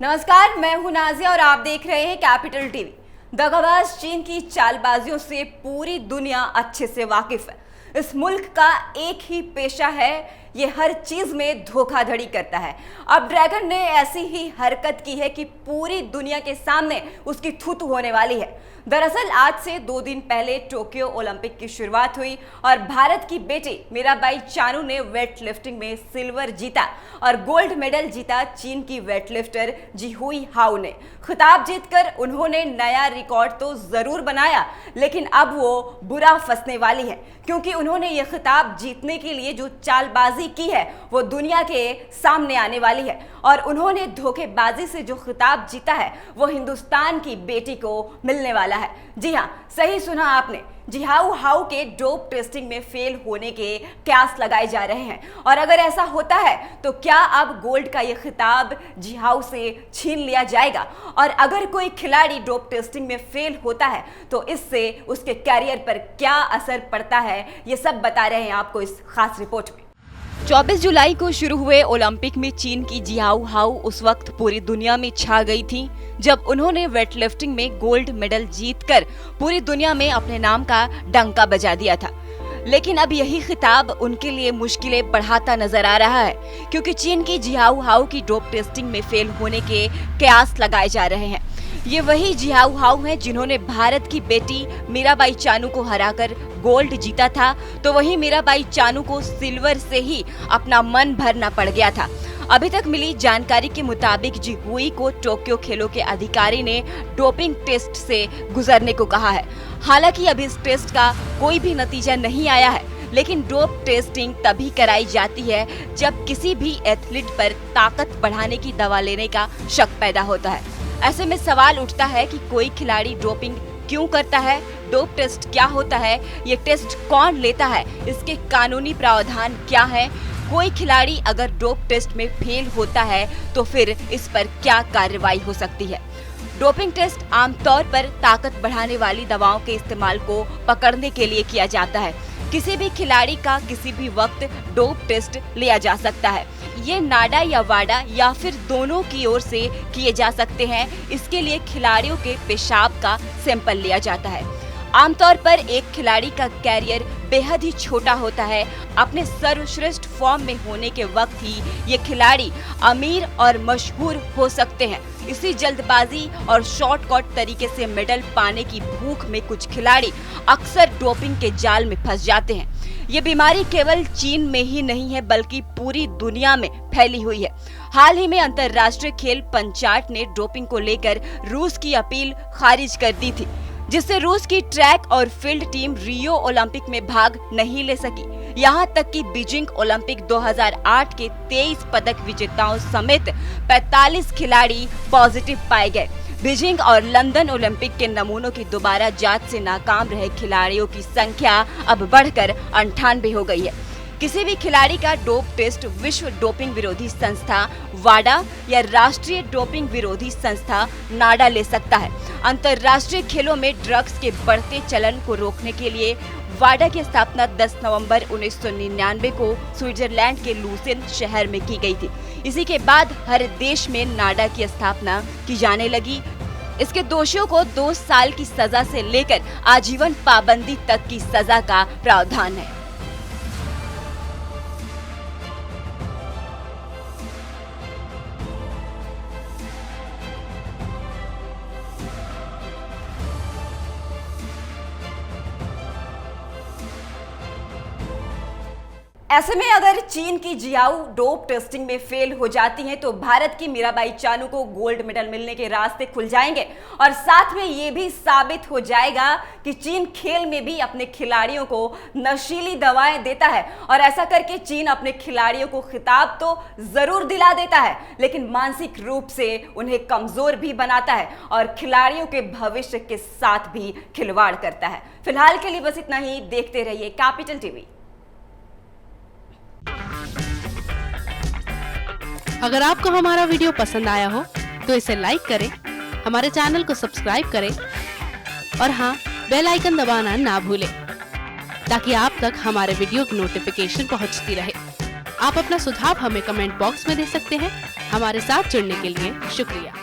नमस्कार, मैं हूं नाजिया और आप देख रहे हैं कैपिटल टीवी। दगाबाज चीन की चालबाजियों से पूरी दुनिया अच्छे से वाकिफ है। इस मुल्क का एक ही पेशा है, ये हर चीज में धोखाधड़ी करता है। अब ड्रैगन ने ऐसी ही हरकत की है कि पूरी दुनिया के सामने उसकी थूथू होने वाली है। दरअसल आज से 2 दिन पहले टोक्यो ओलंपिक की शुरुआत हुई और भारत की बेटी मीराबाई चानू ने वेट लिफ्टिंग में सिल्वर जीता और गोल्ड मेडल जीता चीन की वेटलिफ्टर जिहुई हाउ ने। खिताब जीतकर उन्होंने नया रिकॉर्ड तो जरूर बनाया, लेकिन अब वो बुरा फंसने वाली है, क्योंकि उन्होंने ये खिताब जीतने के लिए जो चालबाजी की है वो दुनिया के सामने आने वाली है। और उन्होंने धोखेबाजी से जो खिताब जीता है वो हिंदुस्तान की बेटी को मिलने वाला है। जी हाँ, सही सुना आपने, जिहाऊ हाउ के डोप टेस्टिंग में फेल होने के कयास लगाए जा रहे हैं। और अगर ऐसा होता है तो क्या अब गोल्ड का ये खिताब जिहाऊ से छीन लिया जाएगा? और अगर कोई खिलाड़ी डोप टेस्टिंग में फेल होता है तो इससे उसके कैरियर पर क्या असर पड़ता है, ये सब बता रहे हैं आपको इस खास रिपोर्ट में। 24 जुलाई को शुरू हुए ओलंपिक में चीन की जिहाऊ हाउ उस वक्त पूरी दुनिया में छा गई थी जब उन्होंने वेटलिफ्टिंग में गोल्ड मेडल जीतकर पूरी दुनिया में अपने नाम का डंका बजा दिया था। लेकिन अब यही खिताब उनके लिए मुश्किलें बढ़ाता नजर आ रहा है, क्योंकि चीन की जिहाऊ हाउ की डोप टेस्टिंग में फेल होने के कयास लगाए जा रहे हैं। ये वही जिहाऊ हाउ हैं जिन्होंने भारत की बेटी मीराबाई चानू को हराकर गोल्ड जीता था, तो वही मीराबाई चानू को सिल्वर से ही अपना मन भरना पड़ गया था। अभी तक मिली जानकारी के मुताबिक जिहुई को टोक्यो खेलों के अधिकारी ने डोपिंग टेस्ट से गुजरने को कहा है। हालांकि अभी इस टेस्ट का कोई भी नतीजा नहीं आया है, लेकिन डोप टेस्टिंग तभी कराई जाती है जब किसी भी एथलीट पर ताकत बढ़ाने की दवा लेने का शक पैदा होता है। ऐसे में सवाल उठता है कि कोई खिलाड़ी डोपिंग क्यों करता है, डोप टेस्ट क्या होता है, ये टेस्ट कौन लेता है, इसके कानूनी प्रावधान क्या है, कोई खिलाड़ी अगर डोप टेस्ट में फेल होता है तो फिर इस पर क्या कार्रवाई हो सकती है। डोपिंग टेस्ट आमतौर पर ताकत बढ़ाने वाली दवाओं के इस्तेमाल को पकड़ने के लिए किया जाता है। किसी भी खिलाड़ी का किसी भी वक्त डोप टेस्ट लिया जा सकता है। ये नाडा या वाडा या फिर दोनों की ओर से किए जा सकते हैं। इसके लिए खिलाड़ियों के पेशाब का सैंपल लिया जाता है। आमतौर पर एक खिलाड़ी का कैरियर बेहद ही छोटा होता है। अपने सर्वश्रेष्ठ फॉर्म में होने के वक्त ही ये खिलाड़ी अमीर और मशहूर हो सकते हैं। इसी जल्दबाजी और शॉर्टकट तरीके से मेडल पाने की भूख में कुछ खिलाड़ी अक्सर डोपिंग के जाल में फंस जाते हैं। ये बीमारी केवल चीन में ही नहीं है, बल्कि पूरी दुनिया में फैली हुई है। हाल ही में अंतर्राष्ट्रीय खेल पंचायत ने डोपिंग को लेकर रूस की अपील खारिज कर दी थी, जिससे रूस की ट्रैक और फील्ड टीम रियो ओलंपिक में भाग नहीं ले सकी। यहाँ तक कि बीजिंग ओलंपिक 2008 के 23 पदक विजेताओं समेत 45 खिलाड़ी पॉजिटिव पाए गए। बीजिंग और लंदन ओलंपिक के नमूनों की दोबारा जांच से नाकाम रहे खिलाड़ियों की संख्या अब बढ़कर 98 हो गई है। किसी भी खिलाड़ी का डोप टेस्ट विश्व डोपिंग विरोधी संस्था वाडा या राष्ट्रीय डोपिंग विरोधी संस्था नाडा ले सकता है। अंतर्राष्ट्रीय खेलों में ड्रग्स के बढ़ते चलन को रोकने के लिए वाडा की स्थापना 10 नवंबर 1999 को स्विट्जरलैंड के लूसेन शहर में की गई थी। इसी के बाद हर देश में नाडा की स्थापना की जाने लगी। इसके दोषियों को 2 साल की सजा से लेकर आजीवन पाबंदी तक की सजा का प्रावधान है। ऐसे में अगर चीन की जिहाऊ डोप टेस्टिंग में फेल हो जाती हैं तो भारत की मीराबाई चानू को गोल्ड मेडल मिलने के रास्ते खुल जाएंगे और साथ में ये भी साबित हो जाएगा कि चीन खेल में भी अपने खिलाड़ियों को नशीली दवाएं देता है। और ऐसा करके चीन अपने खिलाड़ियों को खिताब तो जरूर दिला देता है, लेकिन मानसिक रूप से उन्हें कमजोर भी बनाता है और खिलाड़ियों के भविष्य के साथ भी खिलवाड़ करता है। फिलहाल के लिए बस इतना ही। देखते रहिए कैपिटल टीवी। अगर आपको हमारा वीडियो पसंद आया हो तो इसे लाइक करें, हमारे चैनल को सब्सक्राइब करें और हाँ, बेल आइकन दबाना ना भूलें ताकि आप तक हमारे वीडियो की नोटिफिकेशन पहुंचती रहे। आप अपना सुझाव हमें कमेंट बॉक्स में दे सकते हैं। हमारे साथ जुड़ने के लिए शुक्रिया।